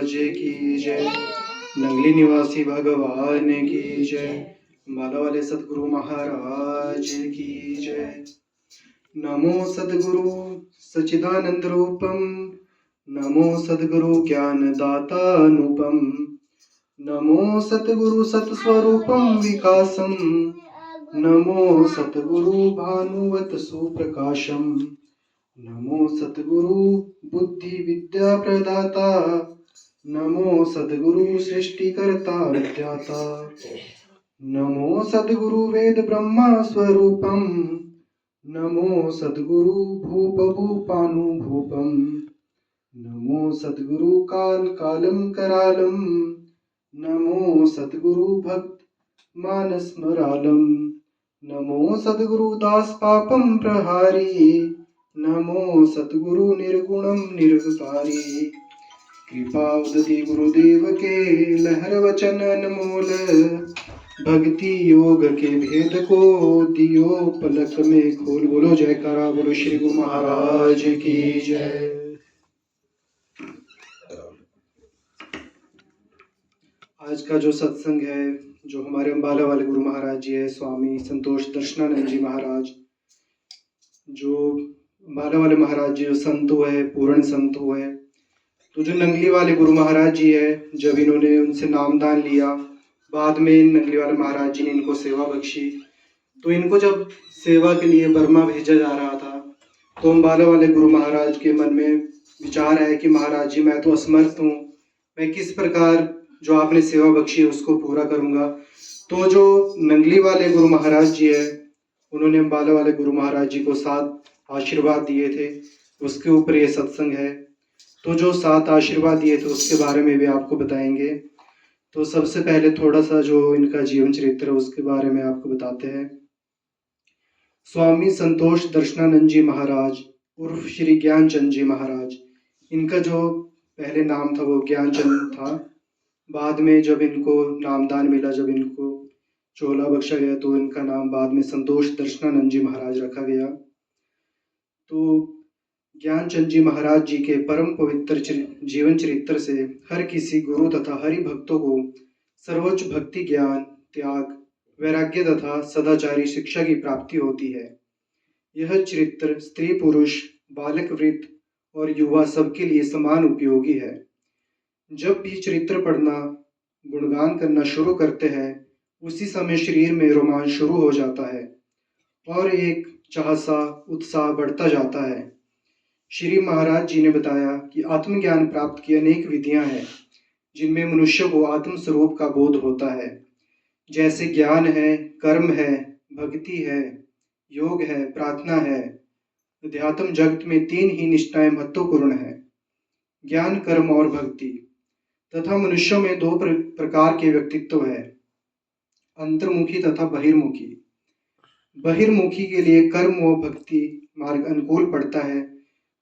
महाराज की जय। नंगली निवासी भगवान की जय। माला वाले सदगुरु महाराज की जय। नमो सदगुरु सच्चिदानंद रूपम, नमो सदगुरु ज्ञान दातानुपम, नमो सतगुरु सत्स्वरूपम विकासम, नमो सतगुरु भानुवत सुप्रकाशम, नमो सतगुरु बुद्धि विद्या प्रदाता, नमो सद्गुरु सृष्टिकर्ता विद्याता, नमो सद्गुरु वेद ब्रह्मा स्वरूपम, नमो सद्गुरु भूप भूपानुभूपम, नमो सद्गुरु काल कालम करालम, नमो सद्गुरु भक्त मानसमरालम, नमो सद्गुरु दास पापम प्रहारी, नमो सद्गुरु निर्गुणम निर्विकारी, कृपा उदति गुरुदेव के लहर वचन अनमोल, भक्ति योग के भेद को दियो पलक में खोल। बोलो जयकारा, बोलो श्री गुरु महाराज की जय। आज का जो सत्संग है, जो हमारे अम्बाला वाले गुरु महाराज जी है, स्वामी संतोष दर्शनानंद जी महाराज, जो अम्बाला वाले महाराज जी जो संतो है, पूर्ण संतो है, तो जो नंगली वाले गुरु महाराज जी है, जब इन्होंने उनसे नामदान लिया, बाद में नंगली वाले महाराज जी ने इनको सेवा बख्शी, तो इनको जब सेवा के लिए बर्मा भेजा जा रहा था, तो अम्बाला वाले गुरु महाराज के मन में विचार है कि महाराज जी मैं तो असमर्थ हूँ, मैं किस प्रकार जो आपने सेवा बख्शी है उसको पूरा करूँगा। तो जो नंगली वाले गुरु महाराज जी है, उन्होंने अम्बाला वाले गुरु महाराज जी को 7 आशीर्वाद दिए थे, उसके ऊपर ये सत्संग है। तो जो 7 आशीर्वाद दिए थे उसके बारे में भी आपको बताएंगे। तो सबसे पहले थोड़ा सा जो इनका जीवन चरित्र है उसके बारे में आपको बताते हैं। स्वामी संतोष दर्शनानंद जी महाराज उर्फ श्री ज्ञानचंद जी महाराज, इनका जो पहले नाम था वो ज्ञानचंद था। बाद में जब इनको नामदान मिला, जब इनको चोला बख्शा गया, तो इनका नाम बाद में संतोष दर्शनानंद जी महाराज रखा गया। तो ज्ञानचंद जी महाराज जी के परम पवित्र जीवन चरित्र से हर किसी गुरु तथा हरि भक्तों को सर्वोच्च भक्ति, ज्ञान, त्याग, वैराग्य तथा सदाचारी शिक्षा की प्राप्ति होती है। यह चरित्र स्त्री पुरुष, बालक वृद्ध और युवा सबके लिए समान उपयोगी है। जब भी चरित्र पढ़ना, गुणगान करना शुरू करते हैं, उसी समय शरीर में रोमांच शुरू हो जाता है और एक चाहसा उत्साह बढ़ता जाता है। श्री महाराज जी ने बताया कि आत्मज्ञान प्राप्त की अनेक विधियां हैं, जिनमें मनुष्य को आत्म स्वरूप का बोध होता है। जैसे ज्ञान है, कर्म है, भक्ति है, योग है, प्रार्थना है। अध्यात्म जगत में 3 ही निष्ठाएं महत्वपूर्ण है, ज्ञान, कर्म और भक्ति। तथा मनुष्यों में 2 प्रकार के व्यक्तित्व है, अंतर्मुखी तथा बहिर्मुखी। बहिर्मुखी के लिए कर्म व भक्ति मार्ग अनुकूल पड़ता है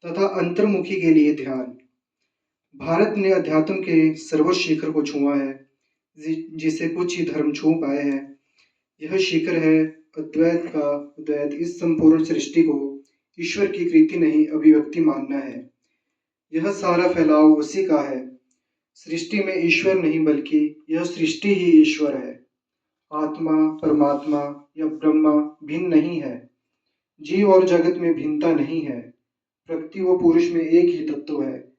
तथा अंतर्मुखी के लिए ध्यान। भारत ने अध्यात्म के सर्वोच्च शिखर को छुआ है, जिसे कुछ ही धर्म छू पाए हैं। यह शिखर है अद्वैत का अद्वैत। इस संपूर्ण सृष्टि को ईश्वर की कृति नहीं, अभिव्यक्ति मानना है। यह सारा फैलाव उसी का है। सृष्टि में ईश्वर नहीं, बल्कि यह सृष्टि ही ईश्वर है। आत्मा, परमात्मा या ब्रह्मा भिन्न नहीं है। जीव और जगत में भिन्नता नहीं है। प्रकृति व पुरुष में एक ही तत्व है।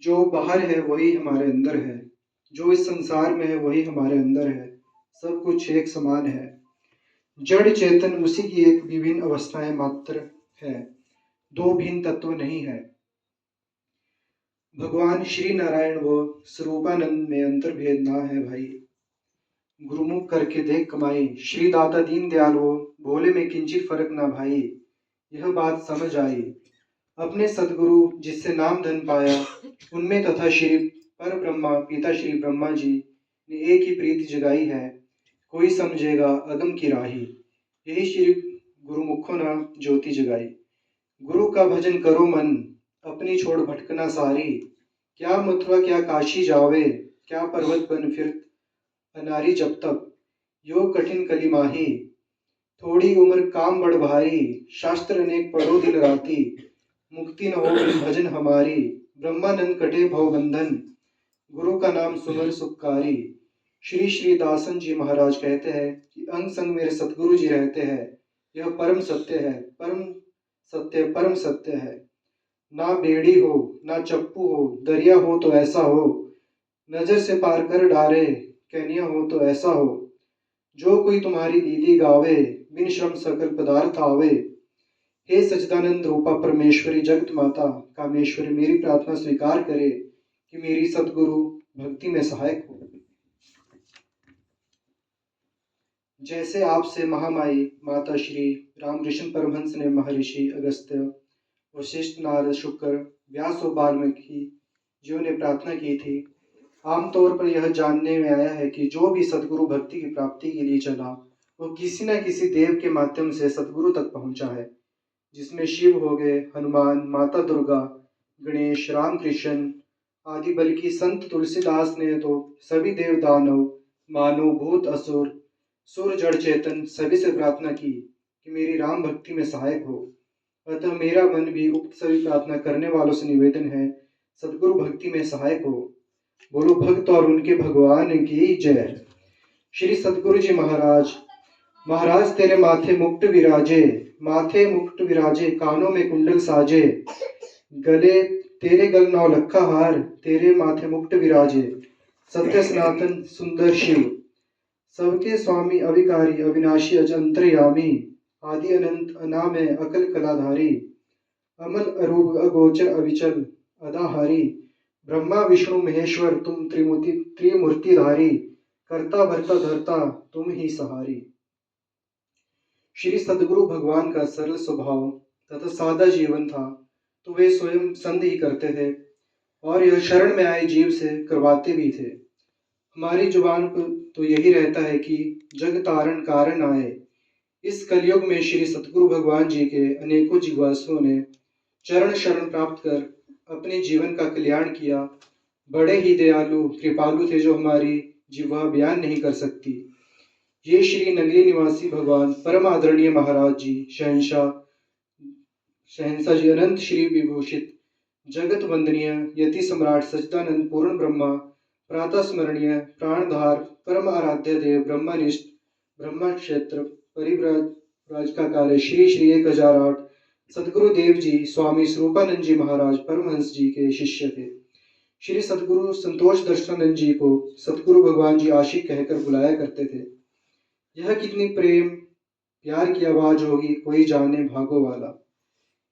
जो बाहर है वही हमारे अंदर है, जो इस संसार में है वही हमारे अंदर है। सब कुछ एक समान है। जड़ चेतन उसी की एक विभिन्न अवस्थाएं मात्र है, 2 भिन्न तत्व नहीं है। भगवान श्री नारायण व स्वरूपानंद में अंतर्भेद ना है भाई। गुरुमुख करके देख कमाई, श्री दाता दीन दयाल हो, भोले में किंचित फर्क ना भाई। यह बात समझ आई। अपने सदगुरु जिससे नाम धन पाया, उनमें तथा श्री पर ब्रह्मा पिता श्री ब्रह्मा जी ने एक ही प्रीति जगाई है। कोई समझेगा अगम की राही, यही श्री गुरुमुखों ना ज्योति जगाई। गुरु का भजन करो मन, अपनी छोड़ भटकना सारी। क्या मथुरा क्या काशी जावे, क्या पर्वत बन फिर अनारी जब तक। योग कठिन कली माही, थोड़ी उम्र काम बड़ भारी। शास्त्र अनेक पढ़ो दिन राती, मुक्ति न हो बिन भजन हमारी। ब्रह्मानंद कटे भव बंधन, गुरु का नाम सुमर सुखकारी। श्री श्री दासन जी महाराज कहते हैं कि अंग संग मेरे सतगुरु जी रहते हैं, यह परम सत्य है, परम सत्य है। ना बेड़ी हो ना चप्पू हो, दरिया हो तो ऐसा हो, नजर से पार कर डारे, कैनिया हो तो ऐसा हो। जो कोई तुम्हारी लीली गावे, बिन श्रम सकल पदार्थ आवे। हे सच्चिदानंद रूपा परमेश्वरी जगत माता कामेश्वरी, मेरी प्रार्थना स्वीकार करे कि मेरी सतगुरु भक्ति में सहायक हो। जैसे आपसे महामाई माता श्री रामकृष्ण परमहंस ने महर्षि अगस्त्य, वशिष्ठ, नारद, शुक्र, व्यास और वाल्मीकि जियों ने प्रार्थना की थी, आमतौर पर यह जानने में आया है कि जो भी सतगुरु भक्ति की प्राप्ति के लिए चला वो किसी न किसी देव के माध्यम से सतगुरु तक पहुंचा है, जिसमें शिव हो गए, हनुमान, माता दुर्गा, गणेश, रामकृष्ण आदि, बल्कि संत तुलसीदास ने तो सभी देव दानव, मानव, भूत, असुर, सुर, जड़, चेतन सभी से प्रार्थना की कि मेरी राम भक्ति में सहायक हो। अतः मेरा मन भी उक्त सभी प्रार्थना करने वालों से निवेदन है, सतगुरु भक्ति में सहायक हो। बोलो भक्त और उनके भगवान की जय। श्री सतगुरु जी महाराज, महाराज तेरे माथे मुकुट विराजे, कानों में कुंडल साजे, गले तेरे गल नौ लखा हार, तेरे माथे मुकुट विराजे। सत्य सनातन सुंदर शिव, सबके स्वामी अविकारी, अविनाशी अजंतर्यामी, आदि अनंत अनामय अकल कलाधारी, अमल अरूप अगोचर अविचल अदाहारी, ब्रह्मा विष्णु महेश्वर तुम त्रिमूर्तिधारी, करता भरता धरता तुम ही सहारी। श्री सद्गुरु भगवान का सरल स्वभाव तथा सादा जीवन था, तो वे स्वयं संध ही करते थे और यह शरण में आए जीव से करवाते भी थे। हमारी जुबान पर तो यही रहता है कि जग तारण कारण आए। इस कलयुग में श्री सतगुरु भगवान जी के अनेकों जिज्ञासुओं ने चरण शरण प्राप्त कर अपने जीवन का कल्याण किया। बड़े ही दयालु कृपालु थे, जो हमारी जिह्वा बयान नहीं कर सकती। ये श्री नगरी निवासी भगवान परम आदरणीय महाराज जी, शहंशाह जी, अनंत श्री विभूषित जगत वंदनीय यति सम्राट सच्चिदानंद पूर्ण ब्रह्मा, प्रातः स्मरणीय प्राणधार परम आराध्य देव, ब्रह्मनिष्ठ ब्रह्म क्षेत्र परिव्राज का कार्य श्री श्री 1008 सदगुरु देव जी स्वामी स्वरूपानंद जी महाराज परमहंस जी के शिष्य थे। श्री सदगुरु संतोष दर्शनानंद जी को सतगुरु भगवान जी आशिक कहकर बुलाया करते थे। यह कितनी प्रेम प्यार की आवाज होगी, कोई जाने भागो वाला।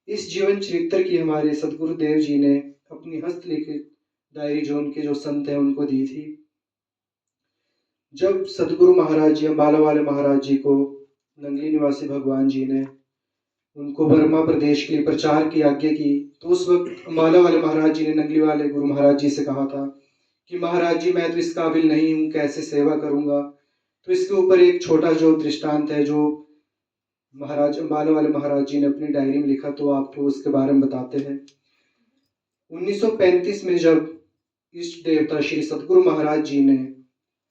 इस जीवन चरित्र की हमारे सतगुरु देव जी ने अपनी हस्तलिखित डायरी जो उनके जो संत हैं उनको दी थी। जब सतगुरु महाराज जी, अम्बाला वाले महाराज जी को नंगली निवासी भगवान जी ने उनको बर्मा प्रदेश के लिए प्रचार की आज्ञा की, तो उस वक्त अम्बाला वाले महाराज जी ने नंगली वाले गुरु महाराज जी से कहा था कि महाराज जी मैं तो इस काबिल नहीं हूँ, कैसे सेवा करूंगा। तो इसके ऊपर एक छोटा जो दृष्टांत है जो महाराज अम्बाला वाले महाराज जी ने अपनी डायरी में लिखा, तो आपको उसके बारे में बताते हैं। 1935 में जब इष्ट देवता श्री सतगुरु महाराज जी ने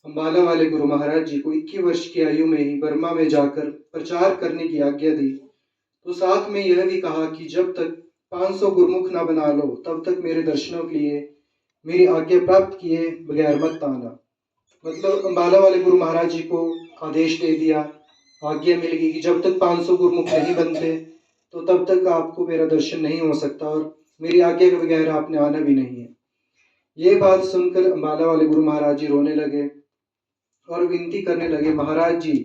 अम्बाला वाले गुरु महाराज जी को 21 वर्ष की आयु में ही बर्मा में जाकर प्रचार करने की आज्ञा दी, तो साथ में यह भी कहा कि जब तक 500 गुरुमुख ना बना लो तब तक मेरे दर्शनों के लिए मेरी आज्ञा प्राप्त किए बगैर मत आना। मतलब अम्बाला वाले गुरु महाराज जी को आदेश दे दिया, आज्ञा मिल गई कि जब तक 500 गुरुमुख नहीं बनते तो तब तक आपको मेरा दर्शन नहीं हो सकता और मेरी आज्ञा के बगैर आपने आना भी नहीं है। ये बात सुनकर अम्बाला वाले गुरु महाराज जी रोने लगे और विनती करने लगे, महाराज जी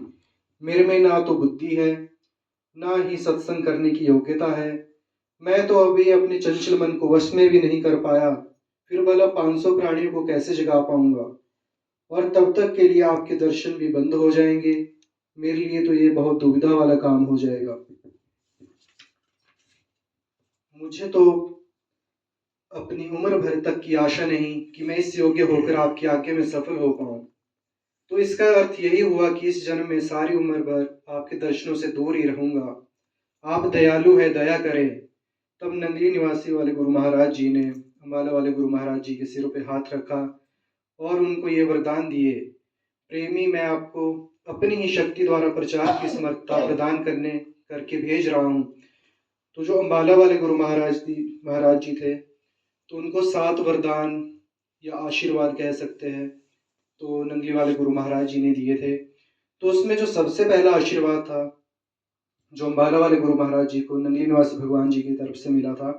मेरे में ना तो बुद्धि है ना ही सत्संग करने की योग्यता है, मैं तो अभी अपने चंचल मन को वश में भी नहीं कर पाया, फिर भला 500 प्राणियों को कैसे जगा पाऊंगा, और तब तक के लिए आपके दर्शन भी बंद हो जाएंगे। मेरे लिए तो ये बहुत दुविधा वाला काम हो जाएगा। मुझे तो अपनी उम्र भर तक की आशा नहीं कि मैं इस योग्य होकर आपकी आज्ञा में सफल हो पाऊं। तो इसका अर्थ यही हुआ कि इस जन्म में सारी उम्र भर आपके दर्शनों से दूर ही रहूंगा। आप दयालु है, दया करें। तब नंगली निवासी वाले गुरु महाराज जी ने अम्बाला वाले गुरु महाराज जी के सिरों पे हाथ रखा और उनको ये वरदान दिए, प्रेमी मैं आपको अपनी ही शक्ति द्वारा प्रचार की समर्थता प्रदान करके भेज रहा हूँ। तो जो अम्बाला वाले गुरु महाराज जी थे तो उनको 7 वरदान या आशीर्वाद कह सकते हैं, तो नंगली वाले गुरु महाराज जी ने दिए थे। तो उसमें जो सबसे पहला आशीर्वाद था, जो अम्बाला वाले गुरु महाराज जी को नंगली निवासी भगवान जी की तरफ से मिला था,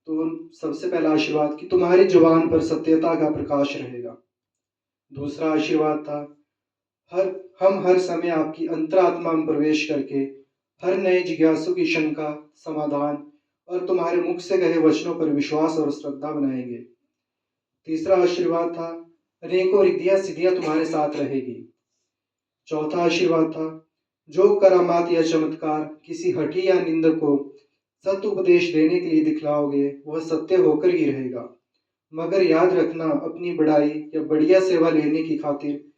तो सबसे पहला आशीर्वाद कि तुम्हारी जुबान पर सत्यता का प्रकाश रहेगा। दूसरा आशीर्वाद था, हर हम हर समय आपकी अंतरात्मा में प्रवेश करके हर नए जिज्ञासु की शंका, समाधान और तुम्हारे मुख से कहे वचनों पर विश्वास और श्रद्धा बनाएंगे। तीसरा आशीर्वाद था, अनेकों रिद्धियां सिद्धियां तुम्हारे साथ रहेगी। चौथा आशीर्वाद था, जो करामात या चमत्कार किसी हठी या निंदक को सत्य उपदेश देने के लिए दिखलाओगे वह सत्य होकर ही रहेगा। मगर याद रखना, अपनी बड़ाई या बढ़िया सेवा लेने की खातिर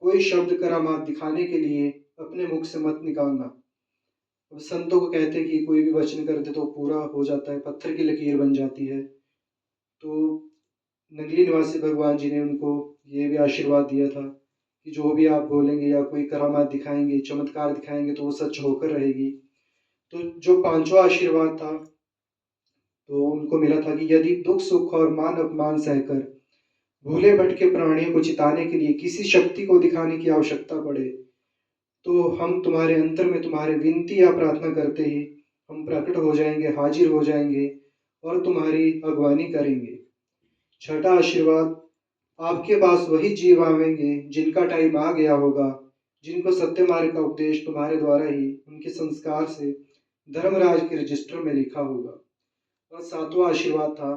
कोई शब्द करामात दिखाने के लिए अपने मुख से मत निकालना। अब संतों को कहते हैं कि कोई भी वचन कर दे तो पूरा हो जाता है, पत्थर की लकीर बन जाती है। तो नगली निवासी भगवान जी ने उनको ये भी आशीर्वाद दिया था कि जो भी आप बोलेंगे या कोई करामात दिखाएंगे, चमत्कार दिखाएंगे, तो वो सच होकर रहेगी। तो जो पांचवा आशीर्वाद था, तो उनको मिला था कि यदि दुख सुख और मान अपमान सहकर भूले भटके प्राणियों को चिताने के लिए किसी शक्ति को दिखाने की आवश्यकता पड़े, तो हम तुम्हारे अंतर में तुम्हारे विनती या प्रार्थना करते ही हम प्रकट हो जाएंगे, हाजिर हो जाएंगे और तुम्हारी अगवानी करेंगे। छठा आशीर्वाद, आपके पास वही जीव आवेंगे जिनका टाइम आ गया होगा, जिनको सत्य मार्ग का उपदेश तुम्हारे द्वारा ही उनके संस्कार से धर्मराज के रजिस्टर में लिखा होगा। और सातवां आशीर्वाद था,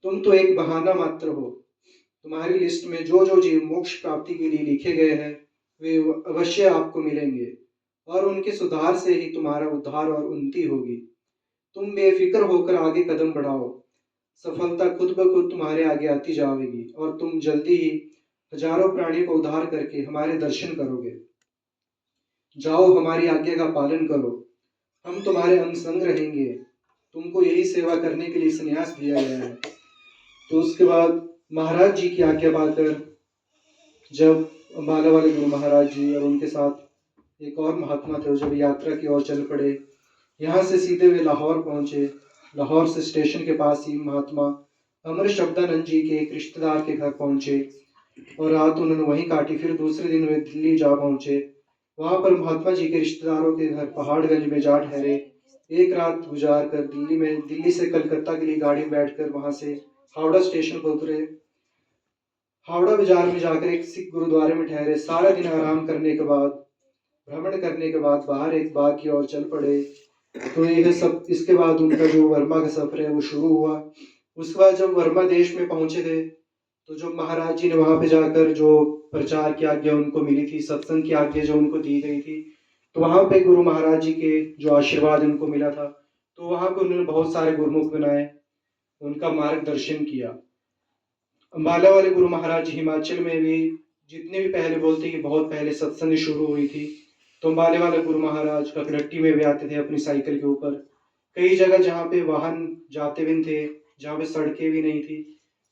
तुम तो एक बहाना मात्र हो। तुम्हारी लिस्ट में जो जो जीव मोक्ष प्राप्ति के लिए लिखे गए हैं वे अवश्य आपको मिलेंगे और उनके सुधार से ही तुम्हारा उद्धार और उन्नति होगी। तुम बेफिक्र होकर आगे कदम बढ़ाओ, सफलता खुद ब खुद तुम्हारे आगे आती जाएगी और तुम जल्दी ही हजारों प्राणियों को उद्धार करके हमारे दर्शन करोगे। जाओ, हमारी आज्ञा का पालन करो, हम तुम्हारे अंग संग रहेंगे, तुमको यही सेवा करने के लिए संन्यास दिया गया है। तो उसके बाद महाराज जी की आज्ञा पाकर जब अम्बाला वाले गुरु महाराज जी और उनके साथ एक और महात्मा थे, जब यात्रा की ओर चल पड़े, यहाँ से सीधे वे लाहौर पहुंचे। लाहौर से स्टेशन के पास ही महात्मा अमर शब्दानंद जी के एक रिश्तेदार के घर पहुंचे और रात उन्होंने वहीं काटी। फिर दूसरे दिन वे दिल्ली जा पहुंचे। वहां पर महात्मा जी के रिश्तेदारों के घर पहाड़गंज में जा ठहरे। एक रात गुजार कर दिल्ली से कलकत्ता के लिए गाड़ी में बैठकर वहां से हावड़ा स्टेशन पर उतरे। हावड़ा बाजार में जाकर एक सिख गुरुद्वारे में ठहरे। सारा दिन आराम करने के बाद, भ्रमण करने के बाद बाहर एक बाग की ओर चल पड़े। तो यह सब, इसके बाद उनका जो वर्मा का सफर है वो शुरू हुआ। उसके बाद जब वर्मा देश में पहुंचे थे, तो जो महाराज जी ने वहां पे जाकर जो प्रचार की आज्ञा उनको मिली थी, सत्संग की आज्ञा जो उनको दी गई थी, तो वहां पे गुरु महाराज जी के जो आशीर्वाद उनको मिला था, तो वहां पे उन्होंने बहुत सारे गुरुमुख बनाए, उनका मार्गदर्शन किया। अम्बाला वाले गुरु महाराज हिमाचल में भी जितने भी पहले बोलते कि बहुत पहले सत्संग शुरू हुई थी, तो अम्बाले वाले गुरु महाराज ककड़ट्टी में भी आते थे अपनी साइकिल के ऊपर। कई जगह जहाँ पे वाहन जाते भी थे, जहाँ पे सड़कें भी नहीं थी,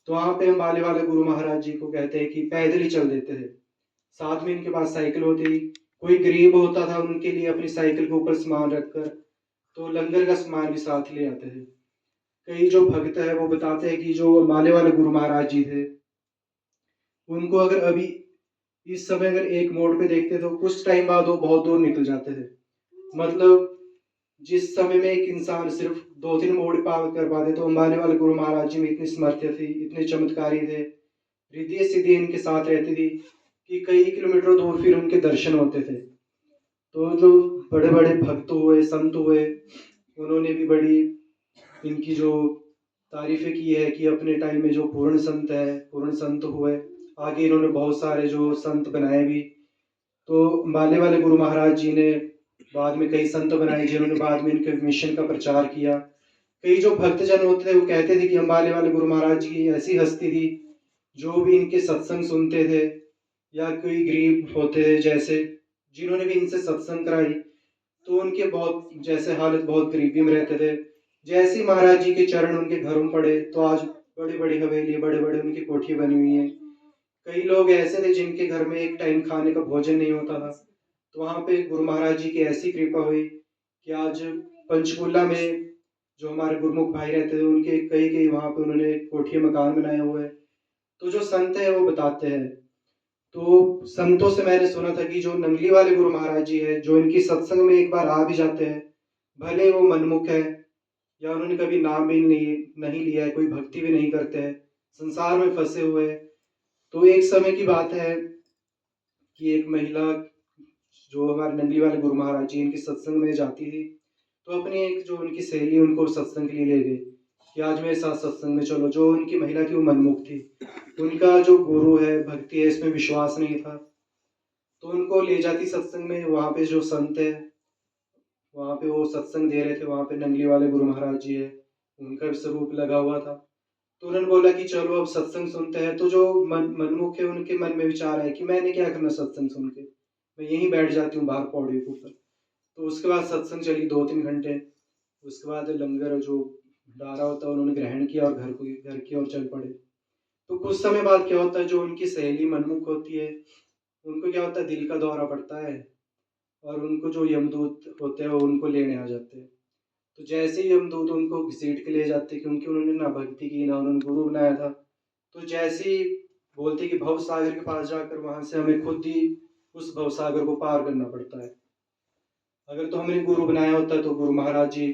तो वहाँ पे अम्बाले वाले गुरु महाराज जी को कहते हैं कि पैदल ही चल देते थे। साथ में इनके पास साइकिल होती थी। कोई गरीब होता था, उनके लिए अपनी साइकिल के ऊपर सामान रखकर तो लंगर का सामान भी साथ ले आते थे। कई जो भक्त है वो बताते हैं कि जो अम्बाले वाले गुरु महाराज जी थे, उनको अगर अभी इस समय अगर एक मोड़ पे देखते तो कुछ टाइम बाद वो बहुत दूर निकल जाते थे। मतलब जिस समय में एक इंसान सिर्फ 2-3 मोड़ पार कर पाते, तो अम्बाले वाले गुरु महाराज जी में इतनी समर्थ्य थी, इतने चमत्कारी थे, रिद्धि सिद्धि इनके साथ रहती थी कि कई किलोमीटर दूर फिर उनके दर्शन होते थे। तो जो बड़े बड़े भक्त हुए, संत हुए, उन्होंने भी बड़ी इनकी जो तारीफें की है कि अपने टाइम में जो पूर्ण संत है, पूर्ण संत हुए। आगे इन्होंने बहुत सारे जो संत बनाए भी। तो अम्बाले वाले गुरु महाराज जी ने बाद में कई संत बनाए जिन्होंने बाद में इनके मिशन का प्रचार किया। कई जो भक्तजन होते थे वो कहते थे कि अम्बाले वाले गुरु महाराज जी की ऐसी हस्ती थी, जो भी इनके सत्संग सुनते थे या कोई गरीब होते थे जैसे, जिन्होंने भी इनसे सत्संग कराई, तो उनके बहुत जैसे हालत बहुत गरीबी में रहते थे, जैसे ही महाराज जी के चरण उनके घरों में पड़े तो आज बड़ी बड़ी हवेली, बड़े बड़े उनकी कोठी बनी हुई है। कई लोग ऐसे थे जिनके घर में एक टाइम खाने का भोजन नहीं होता था, तो वहां पे गुरु महाराज जी की ऐसी कृपा हुई कि आज पंचकुला में जो हमारे गुरुमुख भाई रहते थे, उनके कई कई वहां पे उन्होंने कोठी मकान बनाए हुए हैं। तो जो संत है वो बताते हैं, तो संतों से मैंने सुना था कि जो नंगली वाले गुरु महाराज जी है, जो इनकी सत्संग में एक बार आ भी जाते हैं, भले वो मनमुख है या उन्होंने कभी नाम भी नहीं लिया है, कोई भक्ति भी नहीं करते हैं, संसार में फंसे हुए हैं। तो एक समय की बात है कि एक महिला जो हमारे नंगली वाले गुरु महाराज जी इनकी सत्संग में जाती थी, तो अपनी एक जो उनकी सहेली उनको सत्संग के लिए ले गई कि आज मेरे साथ सत्संग में चलो। जो उनकी महिला थी वो मनमुख थी, उनका जो गुरु है, भक्ति है, इसमें विश्वास नहीं था। तो उनको ले जाती सत्संग में, वहाँ पे जो संत है, वहाँ पे वो सत्संग दे रहे थे, वहाँ पे नंगली वाले गुरु महाराज जी है, उनका भी स्वरूप लगा हुआ था। तो उन्होंने बोला कि चलो अब सत्संग सुनते हैं। तो जो मनमुख है उनके मन में विचार है कि मैंने क्या करना सत्संग सुन के, मैं यहीं बैठ जाती हूँ बाहर पौड़ी के ऊपर। तो उसके बाद सत्संग चली 2-3 घंटे। उसके बाद लंगर जो भंडारा होता है उन्होंने ग्रहण किया और घर की ओर चल पड़े। तो कुछ समय बाद क्या होता है, जो उनकी सहेली मनमुख होती है, उनको क्या होता है, दिल का दौरा पड़ता है और उनको जो यमदूत होते हैं वो उनको लेने आ जाते हैं। तो जैसे ही यमदूत उनको घसीट के ले जाते, क्योंकि उन्होंने ना भक्ति की ना उन्होंने गुरु बनाया था, तो जैसे ही बोलते कि भव सागर के पास जाकर वहां से हमें खुद ही उस भव सागर को पार करना पड़ता है। अगर तो हमने गुरु बनाया होता तो गुरु महाराज जी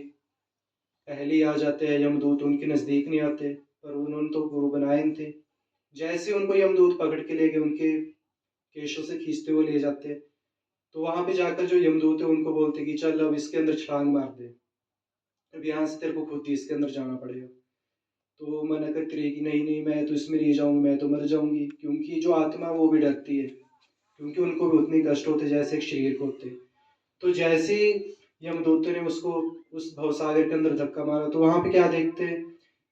पहले ही आ जाते हैं, यमदूत उनके नजदीक नहीं आते, पर उन्होंने तो गुरु बनाए नहीं थे। जैसे उनको यमदूत पकड़ के ले गए, उनके केशों से खींचते हुए ले जाते, तो वहां पे जाकर जो यमदूत है उनको बोलते कि चल अब इसके अंदर छलांग मार दे, अब यहाँ से तेरे को खुद ही इसके अंदर जाना पड़ेगा। तो वो मना करती रही कि नहीं नहीं, मैं तो इसमें नहीं जाऊंगी, मैं तो मर जाऊंगी। क्योंकि जो आत्मा वो भी डरती है, क्योंकि उनको भी उतने कष्ट होते जैसे एक शरीर को होते। तो जैसे ही यमदूतों ने उसको उस भवसागर के अंदर धक्का मारा, तो वहां पे क्या देखते हैं,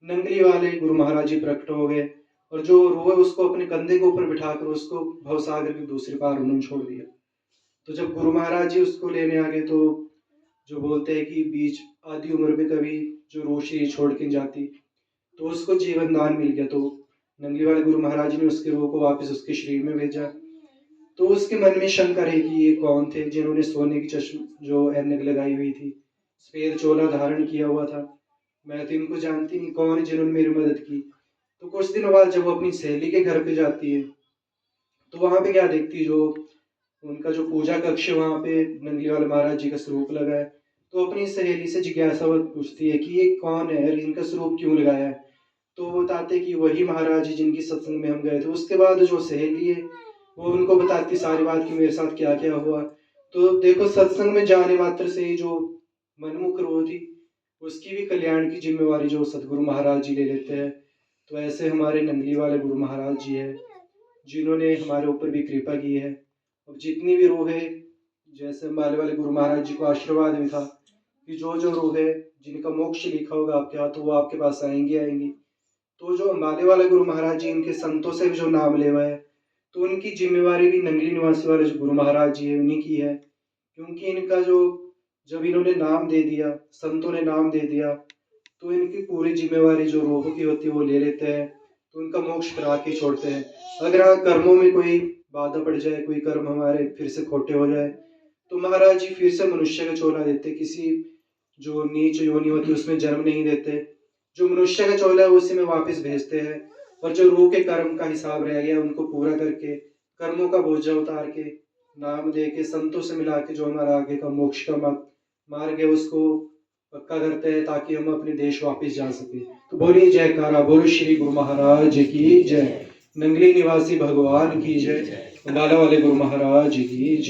नंगली वाले गुरु महाराज जी प्रकट हो गए और जो रूह है उसको अपने कंधे के ऊपर बिठाकर उसको भवसागर के दूसरे पार उन्होंने छोड़ दिया। तो जब गुरु महाराज जी उसको लेने आ गए, तो जो बोलते हैं कि बीच आधी उम्र में कभी जो रूह शरीर छोड़ के जाती, तो उसको जीवन दान मिल गया। तो नंगली वाले गुरु महाराज ने उसके रूह को वापस उसके शरीर में भेजा। तो उसके मन में शंका रही कि ये कौन थे जिन्होंने सोने की चश्म जो ऐनक लगाई हुई थी, सफेद चोला धारण किया हुआ था, मैं तो इनको जानती नहीं, कौन है जिन्होंने मेरी मदद की। तो कुछ दिनों बाद जब वो अपनी सहेली के घर पे जाती है, तो वहां पे क्या देखती है, जो उनका जो पूजा कक्ष है वहां पे नंगली वाले महाराज जी का स्वरूप लगा है। तो अपनी सहेली से जिज्ञासा पूछती है कि ये कौन है और इनका स्वरूप क्यों लगाया है। तो वो बताते कि वही महाराज जी जिनकी सत्संग में हम गए थे। उसके बाद जो सहेली है वो उनको बताती सारी बात कि मेरे साथ क्या क्या हुआ। तो देखो, सत्संग में जाने मात्र से ही जो मनमुख रूह थी उसकी भी कल्याण की जिम्मेवारी जो सदगुरु महाराज जी ले लेते हैं। तो ऐसे हमारे नंगली वाले गुरु महाराज जी है जिन्होंने हमारे ऊपर भी कृपा की है। अब जितनी भी रूह है, जैसे अंबाले वाले गुरु महाराज जी को आशीर्वाद भी था कि जो जो रूह है जिनका मोक्ष लिखा होगा आपके हाथ, तो वो आपके पास आएंगी। तो जो अंबाले वाले गुरु महाराज जी इनके संतों से भी जो नाम लेवा है, तो उनकी जिम्मेवारी भी नंगली निवासी वाले जो गुरु महाराज जी है उन्हीं की है। क्योंकि इनका जो जब इन्होंने नाम दे दिया, संतों ने नाम दे दिया, तो इनकी पूरी जिम्मेवारी जो रोगों की होती है वो ले लेते हैं, तो उनका मोक्ष करा के छोड़ते हैं। अगर हाँ कर्मों में कोई बाधा पड़ जाए, कोई कर्म हमारे फिर से खोटे हो जाए, तो महाराज जी फिर से मनुष्य का चोला देते, किसी जो नीच योनि होती है उसमें जन्म नहीं देते, जो मनुष्य का चोला है उसी में वापस भेजते हैं। और जो रूह के कर्म का हिसाब रह गया उनको पूरा करके, कर्मों का बोझा उतार के, नाम दे के, संतों से मिला के जो हमारा आगे का मोक्ष का मार्ग है उसको पक्का करते हैं, ताकि हम अपने देश वापस जा सके। तो बोलिए जयकारा, बोलो श्री गुरु महाराज की जय, नंगली निवासी भगवान की जय, बाला वाले गुरु महाराज की जय।